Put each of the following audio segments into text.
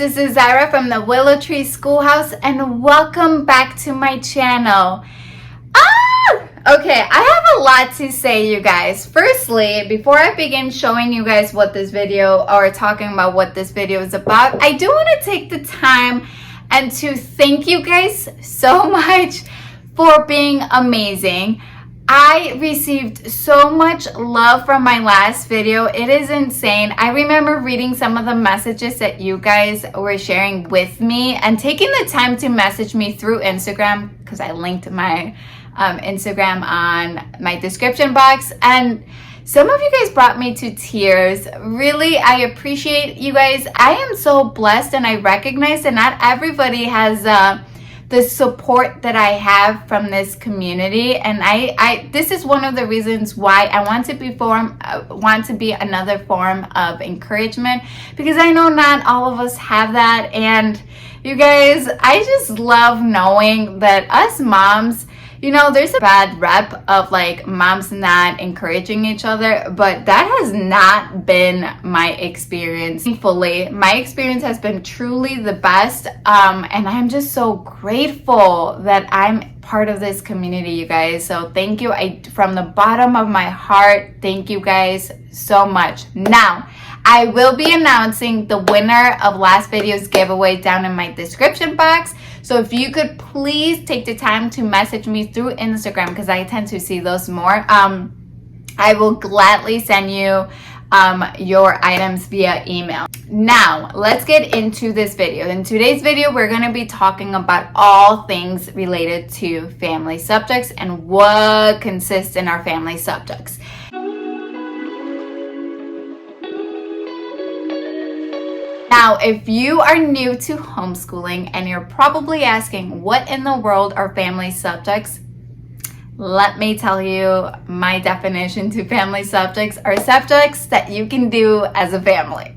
this is Zyra from the Willow Tree Schoolhouse and welcome back to my channel. Okay, I have a lot to say, you guys. Firstly, before I begin showing you guys what this video or talking about what this video is about, I do want to take the time and to thank you guys so much for being amazing. I received so much love from my last video. It is insane. I remember reading some of the messages that you guys were sharing with me and taking the time to message me through Instagram, because I linked my Instagram on my description box, and some of you guys brought me to tears. Really, I appreciate you guys. I am so blessed, and I recognize that not everybody has the support that I have from this community, and I this is one of the reasons why I want to be another form of encouragement, because I know not all of us have that. And you guys, I just love knowing that us moms, you know, there's a bad rep of like moms not encouraging each other, but that has not been my experience. Thankfully, my experience has been truly the best, and I'm just so grateful that I'm part of this community, you guys. So thank you. From the bottom of my heart, thank you guys so much. Now, I will be announcing the winner of last video's giveaway down in my description box. So if you could please take the time to message me through Instagram, because I tend to see those more, I will gladly send you your items via email. Now, let's get into this video. In today's video, we're going to be talking about all things related to family subjects and what consists in our family subjects. Now, if you are new to homeschooling and you're probably asking what in the world are family subjects, let me tell you my definition to family subjects are subjects that you can do as a family.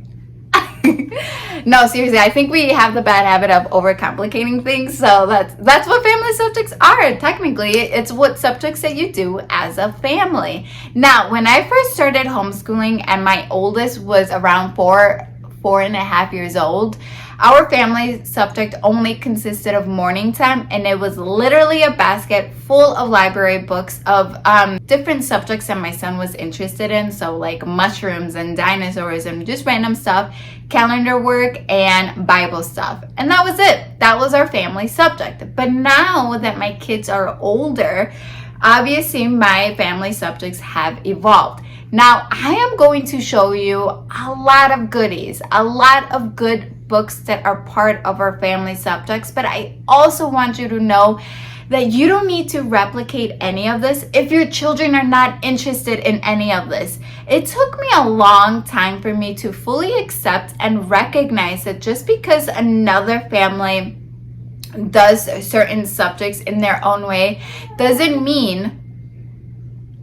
No, seriously, I think we have the bad habit of overcomplicating things. So that's what family subjects are. Technically, it's what subjects that you do as a family. Now, when I first started homeschooling and my oldest was around 4.5 years old, our family subject only consisted of morning time, and it was literally a basket full of library books of different subjects that my son was interested in. So like mushrooms and dinosaurs and just random stuff, calendar work and Bible stuff. And that was it. That was our family subject. But now that my kids are older, obviously my family subjects have evolved. Now, I am going to show you a lot of goodies, a lot of good books that are part of our family subjects, but I also want you to know that you don't need to replicate any of this if your children are not interested in any of this. It took me a long time for me to fully accept and recognize that just because another family does certain subjects in their own way doesn't mean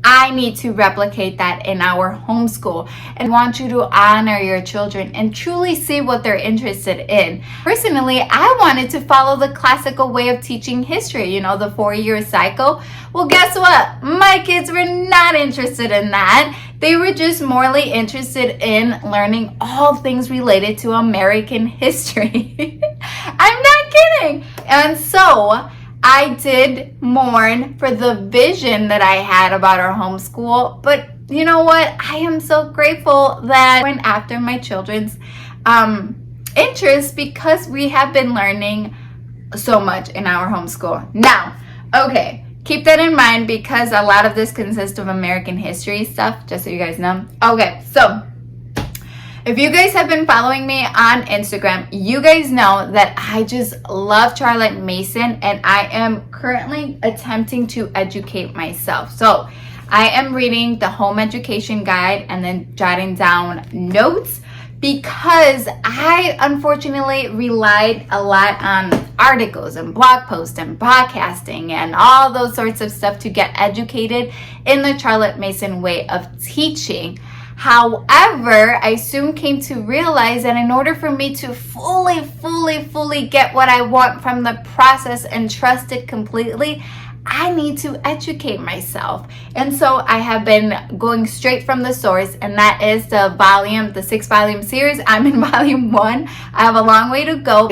I need to replicate that in our homeschool. And I want you to honor your children and truly see what they're interested in. Personally, I wanted to follow the classical way of teaching history, you know, the 4-year cycle. Well, guess what? My kids were not interested in that. They were just morely interested in learning all things related to American history. I'm not kidding. And so I did mourn for the vision that I had about our homeschool, but you know what? I am so grateful that I went after my children's interests, because we have been learning so much in our homeschool. Now, okay, keep that in mind, because a lot of this consists of American history stuff, just so you guys know. Okay, so if you guys have been following me on Instagram, you guys know that I just love Charlotte Mason, and I am currently attempting to educate myself. So I am reading the home education guide and then jotting down notes, because I unfortunately relied a lot on articles and blog posts and podcasting and all those sorts of stuff to get educated in the Charlotte Mason way of teaching. However, I soon came to realize that in order for me to fully get what I want from the process and trust it completely, I need to educate myself. And so I have been going straight from the source, and that is the 6-volume series. I'm in volume 1. I have a long way to go.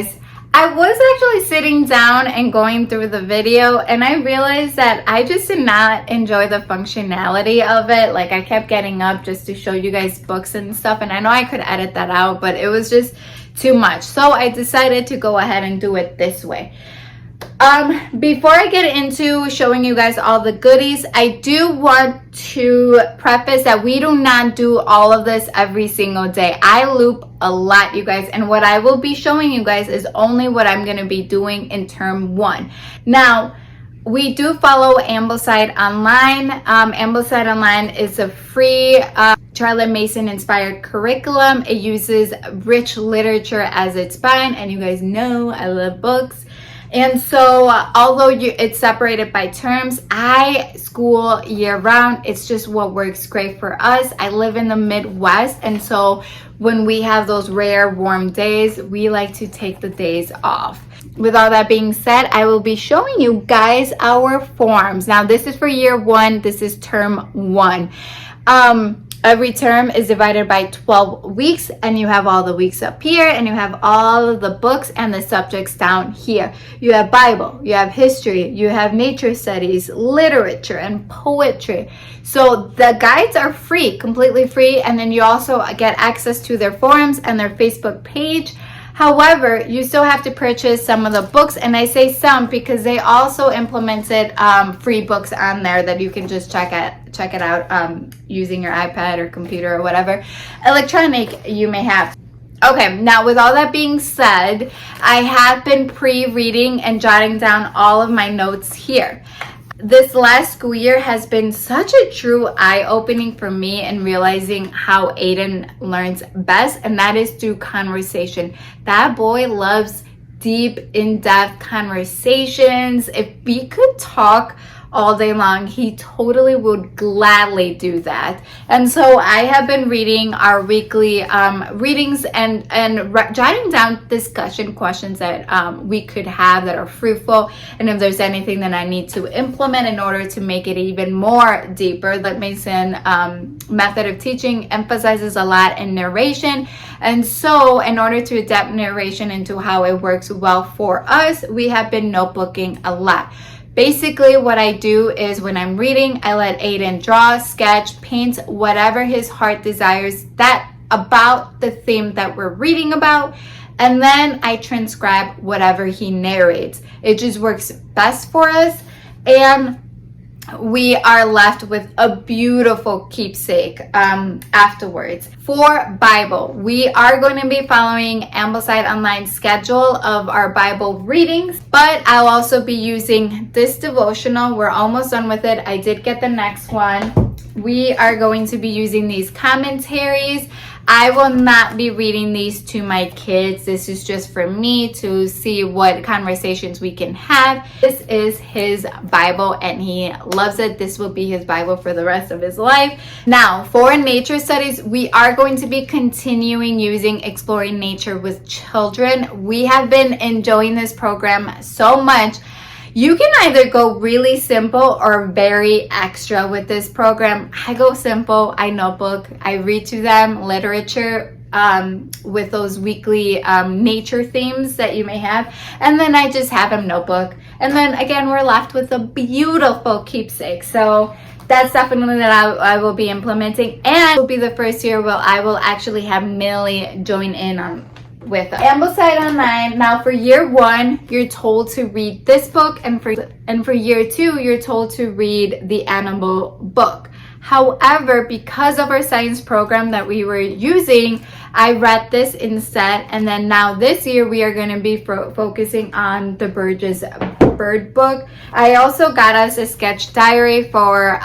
I was actually sitting down and going through the video, and I realized that I just did not enjoy the functionality of it. Like, I kept getting up just to show you guys books and stuff, and I know I could edit that out, but it was just too much. So I decided to go ahead and do it this way. Before I get into showing you guys all the goodies, I do want to preface that we do not do all of this every single day. I loop a lot, you guys, and what I will be showing you guys is only what I'm going to be doing in term 1. Now, we do follow Ambleside Online. Ambleside Online is a free Charlotte Mason inspired curriculum. It uses rich literature as its spine, and you guys know I love books. And so although it's separated by terms, I school year round. It's just what works great for us. I live in the Midwest, and so when we have those rare warm days, we like to take the days off. With all that being said, I will be showing you guys our forms. Now, this is for year 1. This is term 1. Every term is divided by 12 weeks, and you have all the weeks up here, and you have all of the books and the subjects down here. You have Bible, you have history, you have nature studies, literature, and poetry. So the guides are free, completely free, and then you also get access to their forums and their Facebook page. However, you still have to purchase some of the books, and I say some because they also implemented free books on there that you can just check it out using your iPad or computer or whatever electronic you may have. Okay, now with all that being said, I have been pre-reading and jotting down all of my notes here. This last school year has been such a true eye-opening for me in realizing how Aiden learns best, and that is through conversation. That boy loves deep, in-depth conversations. If we could talk all day long, he totally would gladly do that. And so I have been reading our weekly readings and jotting down discussion questions that we could have that are fruitful, and if there's anything that I need to implement in order to make it even more deeper. The Mason method of teaching emphasizes a lot in narration, and so in order to adapt narration into how it works well for us, we have been notebooking a lot. Basically, what I do is when I'm reading, I let Aiden draw, sketch, paint, whatever his heart desires that about the theme that we're reading about, and then I transcribe whatever he narrates. It just works best for us, and we are left with a beautiful keepsake afterwards. For Bible, we are going to be following Ambleside Online schedule of our Bible readings, but I'll also be using this devotional. We're almost done with it. I did get the next one. We are going to be using these commentaries. I will not be reading these to my kids. This is just for me to see what conversations we can have. This is his Bible, and he loves it. This will be his Bible for the rest of his life. Now, for nature studies, we are going to be continuing using Exploring Nature with Children. We have been enjoying this program so much. You can either go really simple or very extra with this program. I go simple, I notebook, I read to them literature with those weekly nature themes that you may have, and then I just have them notebook. And then again, we're left with a beautiful keepsake. So that's definitely that I will be implementing, and it will be the first year where I will actually have Millie join in on with Ambleside Online. Now for year 1, you're told to read this book, and for year 2, you're told to read the animal book. However, because of our science program that we were using, I read this instead, and then now this year we are going to be focusing on the Burgess bird book. I also got us a sketch diary for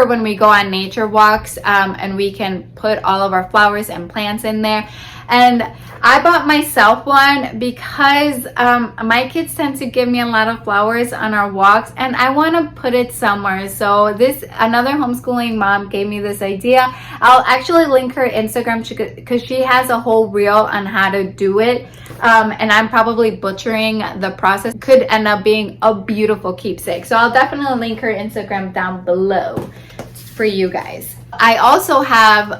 when we go on nature walks, and we can put all of our flowers and plants in there. And I bought myself one because my kids tend to give me a lot of flowers on our walks, and I want to put it somewhere. So another homeschooling mom gave me this idea. I'll actually link her Instagram because she has a whole reel on how to do it. And I'm probably butchering the process. Could end up being a beautiful keepsake. So I'll definitely link her Instagram down below for you guys. I also have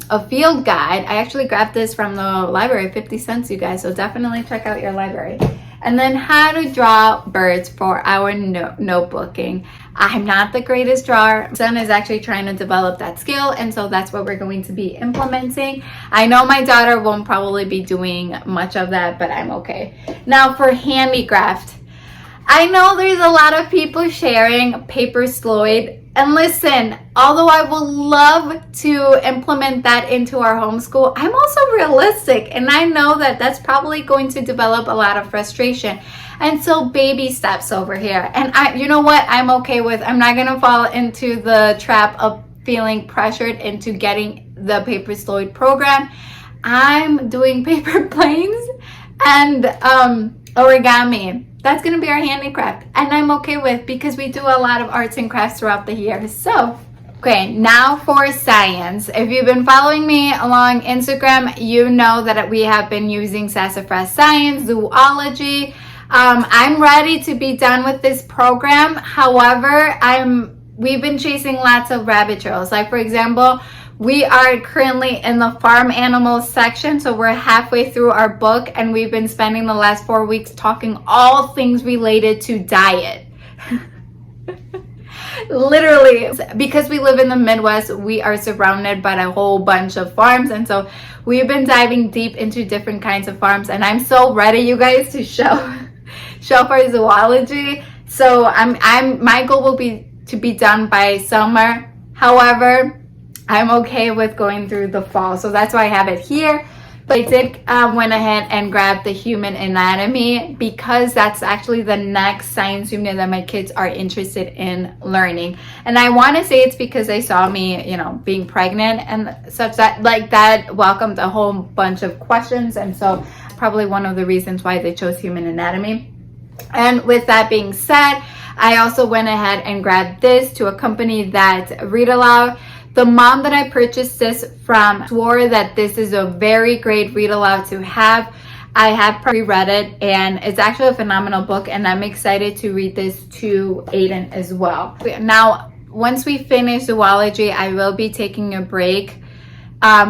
a field guide. I actually grabbed this from the library, 50 cents, you guys. So definitely check out your library. And then how to draw birds for our notebooking. I'm not the greatest drawer. My son is actually trying to develop that skill, and so that's what we're going to be implementing. I know my daughter won't probably be doing much of that, but I'm okay. Now for handicraft. I know there's a lot of people sharing paper slide. And listen, although I will love to implement that into our homeschool, I'm also realistic, and I know that that's probably going to develop a lot of frustration. And so baby steps over here. And you know what? I'm okay with. I'm not going to fall into the trap of feeling pressured into getting the paper slide program. I'm doing paper planes and origami. That's going to be our handicraft, and I'm okay with, because we do a lot of arts and crafts throughout the year. So, okay, now for science. If you've been following me along Instagram, you know that we have been using Sassafras Science, Zoology. I'm ready to be done with this program. However, we've been chasing lots of rabbit trails. Like, for example, we are currently in the farm animals section, so we're halfway through our book, and we've been spending the last 4 weeks talking all things related to diet. Literally, because we live in the Midwest, we are surrounded by a whole bunch of farms, and so we've been diving deep into different kinds of farms, and I'm so ready, you guys, to show our zoology. So my goal will be to be done by summer. However, I'm okay with going through the fall, so that's why I have it here. But I did went ahead and grabbed the human anatomy, because that's actually the next science unit that my kids are interested in learning. And I want to say it's because they saw me, being pregnant and such, that welcomed a whole bunch of questions, and so probably one of the reasons why they chose human anatomy. And with that being said, I also went ahead and grabbed this to accompany that read aloud. The mom that I purchased this from swore that this is a very great read aloud to have. I have pre-read it, and it's actually a phenomenal book, and I'm excited to read this to Aiden as well. Now, once we finish zoology, I will be taking a break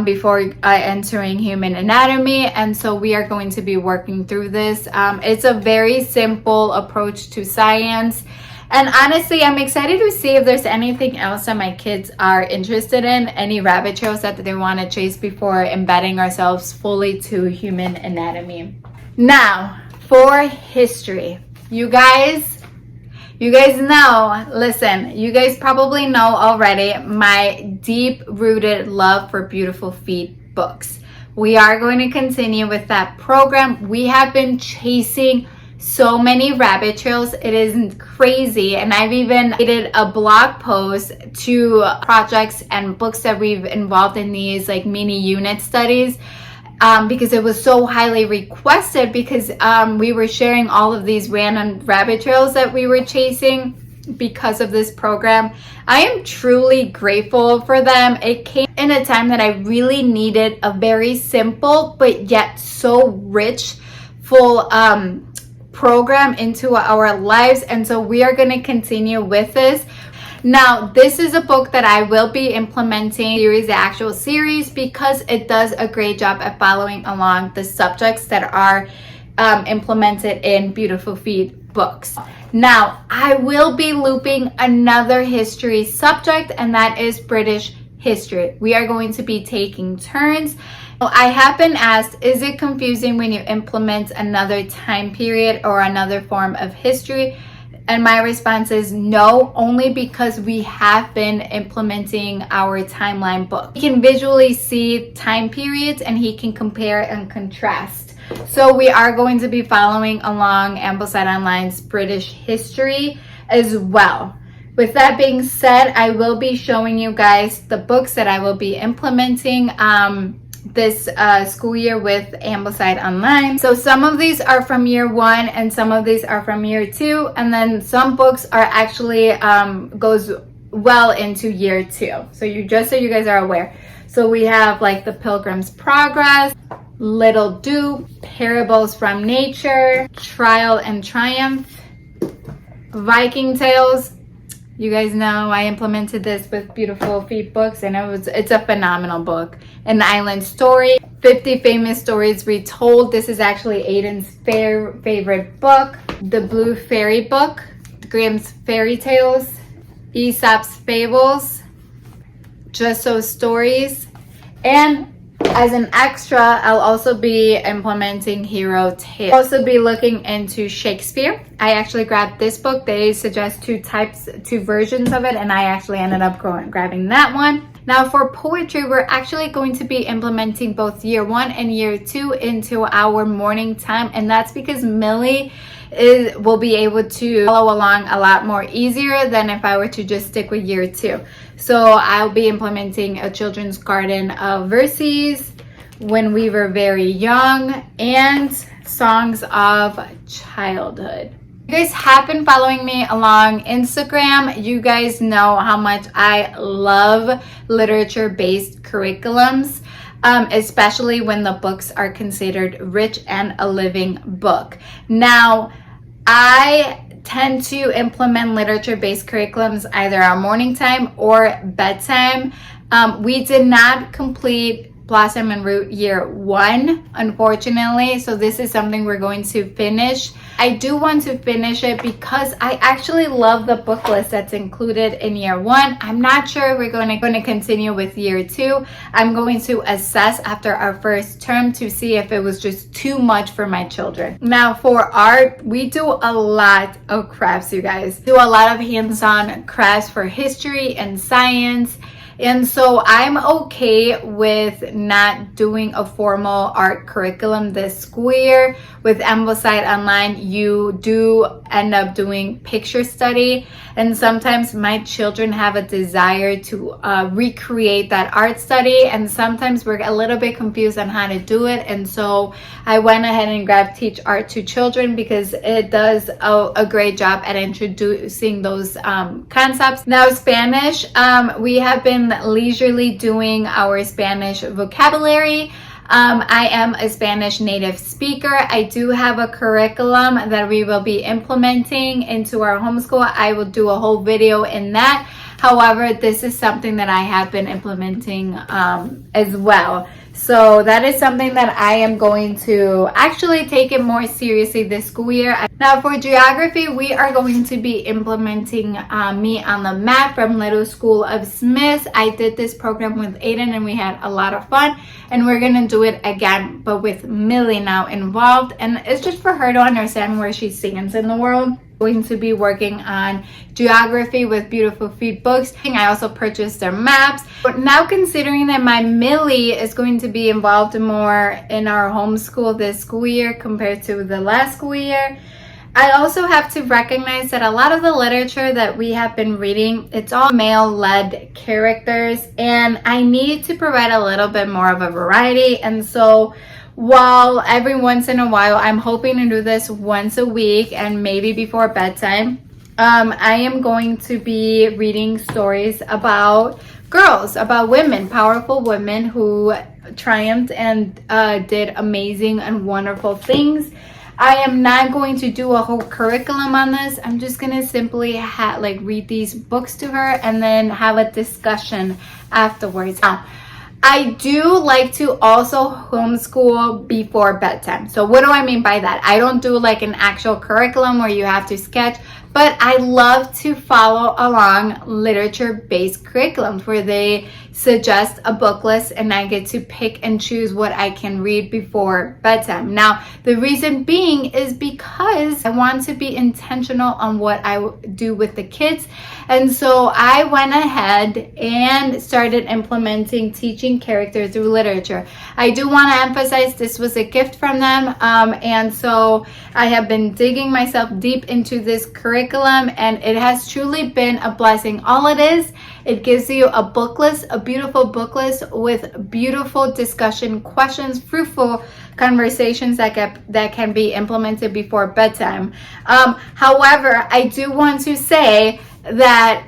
before entering human anatomy, and so we are going to be working through this. It's a very simple approach to science. And honestly, I'm excited to see if there's anything else that my kids are interested in, any rabbit trails that they want to chase before embedding ourselves fully to human anatomy. Now, for history. You guys know, listen, you guys probably know already my deep-rooted love for Beautiful Feet books. We are going to continue with that program. We have been chasing so many rabbit trails, it is crazy. And I've even did a blog post to projects and books that we've involved in these like mini unit studies, because it was so highly requested, because we were sharing all of these random rabbit trails that we were chasing because of this program. I am truly grateful for them. It came in a time that I really needed a very simple but yet so rich, full program into our lives, and so we are going to continue with this. Now, this is a book that I will be implementing the actual series, because it does a great job at following along the subjects that are implemented in Beautiful Feet books. Now, I will be looping another history subject, and that is British history. We are going to be taking turns. I have been asked, is it confusing when you implement another time period or another form of history? And my response is no, only because we have been implementing our timeline book. He can visually see time periods, and he can compare and contrast. So we are going to be following along Ambleside Online's British history as well. With that being said, I will be showing you guys the books that I will be implementing this school year with Ambleside Online. So some of these are from year 1 and some of these are from year 2, and then some books are actually goes well into year 2. So you guys are aware. So we have like The Pilgrim's Progress, Little Duke, Parables from Nature, Trial and Triumph, Viking Tales. You guys know I implemented this with Beautiful Feet books, and it's a phenomenal book. An Island Story, 50 Famous Stories Retold. This is actually Aiden's favorite book. The Blue Fairy Book, Grimm's Fairy Tales, Aesop's Fables, Just So Stories, and as an extra, I'll also be implementing Hero Tales. I'll also be looking into Shakespeare. I actually grabbed this book. They suggest two versions of it, and I actually ended up grabbing that one. Now for poetry, we're actually going to be implementing both year 1 and year 2 into our morning time, and that's because Millie will be able to follow along a lot more easier than if I were to just stick with year 2. So I'll be implementing A Children's Garden of Verses, When We Were Very Young, and Songs of Childhood. If you guys have been following me along Instagram, you guys know how much I love literature-based curriculums. Especially when the books are considered rich and a living book. Now, I tend to implement literature-based curriculums either at morning time or bedtime. We did not complete Blossom and Root year 1, unfortunately, so this is something we're going to finish. I do want to finish it because I actually love the book list that's included in year 1. I'm not sure we're going to continue with year 2. I'm going to assess after our first term to see if it was just too much for my children. Now for art, we do a lot of crafts, you guys. Do a lot of hands-on crafts for history and science. And so I'm okay with not doing a formal art curriculum this school year. With Ambleside Online, you do end up doing picture study. And sometimes my children have a desire to recreate that art study. And sometimes we're a little bit confused on how to do it. And so I went ahead and grabbed Teach Art to Children because it does a great job at introducing those concepts. Now Spanish, we have been leisurely doing our Spanish vocabulary. I am a Spanish native speaker. I do have a curriculum that we will be implementing into our homeschool. I will do a whole video in that. However, this is something that I have been implementing as well. So that is something that I am going to actually take it more seriously this school year. Now for geography, we are going to be implementing Me on the Map from Little School of Smiths. I did this program with Aiden and we had a lot of fun, and we're gonna do it again, but with Millie now involved, and it's just for her to understand where she stands in the world. Going to be working on geography with Beautiful Feet books. I also purchased their maps. But now considering that my Millie is going to be involved more in our homeschool this school year compared to the last school year, I also have to recognize that a lot of the literature that we have been reading, it's all male-led characters, and I need to provide a little bit more of a variety. And so while every once in a while, I'm hoping to do this once a week and maybe before bedtime, I am going to be reading stories about girls, about women, powerful women who triumphed and did amazing and wonderful things. I am not going to do a whole curriculum on this. I'm just going to simply read these books to her and then have a discussion afterwards. I do like to also homeschool before bedtime. So what do I mean by that? I don't do like an actual curriculum where you have to sketch, but I love to follow along literature-based curriculums where they suggest a book list and I get to pick and choose what I can read before bedtime. Now, the reason being is because I want to be intentional on what I do with the kids. And so I went ahead and started implementing teaching characters through literature. I do want to emphasize this was a gift from them. And so I have been digging myself deep into this curriculum. curriculum, and it has truly been a blessing. All it is, it gives you a book list, a beautiful book list with beautiful discussion questions, fruitful conversations that can be implemented before bedtime. However, I do want to say that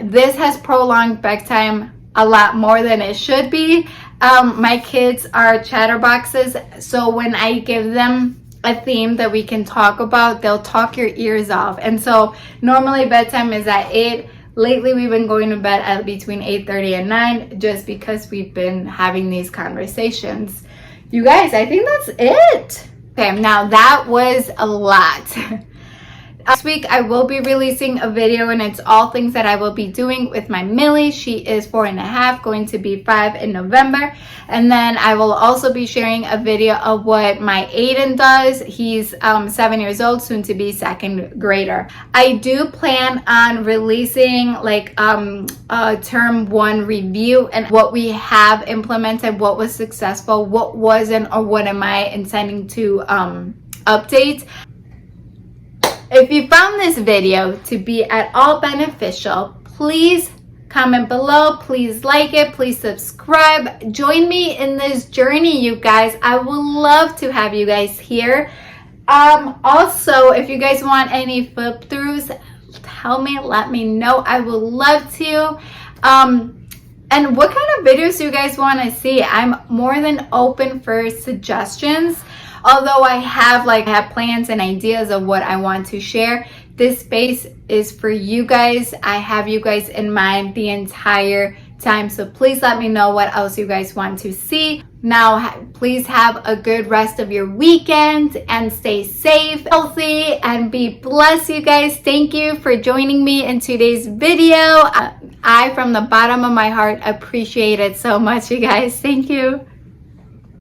this has prolonged bedtime a lot more than it should be. My kids are chatterboxes, so when I give them a theme that we can talk about, they'll talk your ears off. And so normally bedtime is at 8. Lately we've been going to bed at between 8:30 and 9 just because we've been having these conversations. You guys, I think that's it. Okay, now that was a lot. This week I will be releasing a video, and it's all things that I will be doing with my Millie. She is 4.5, going to be 5 in November. And then I will also be sharing a video of what my Aiden does. He's 7 years old, soon to be second grader. I do plan on releasing like a term 1 review and what we have implemented, what was successful, what wasn't, or what am I intending to update. If you found this video to be at all beneficial, please comment below, please like it, please subscribe. Join me in this journey, you guys. I would love to have you guys here. Also, if you guys want any flip throughs, tell me, let me know. I would love to. And what kind of videos do you guys want to see? I'm more than open for suggestions. Although I have plans and ideas of what I want to share, this space is for you guys. I have you guys in mind the entire time. So please let me know what else you guys want to see. Now, please have a good rest of your weekend and stay safe, healthy, and be blessed, you guys. Thank you for joining me in today's video. I, from the bottom of my heart, appreciate it so much, you guys. Thank you.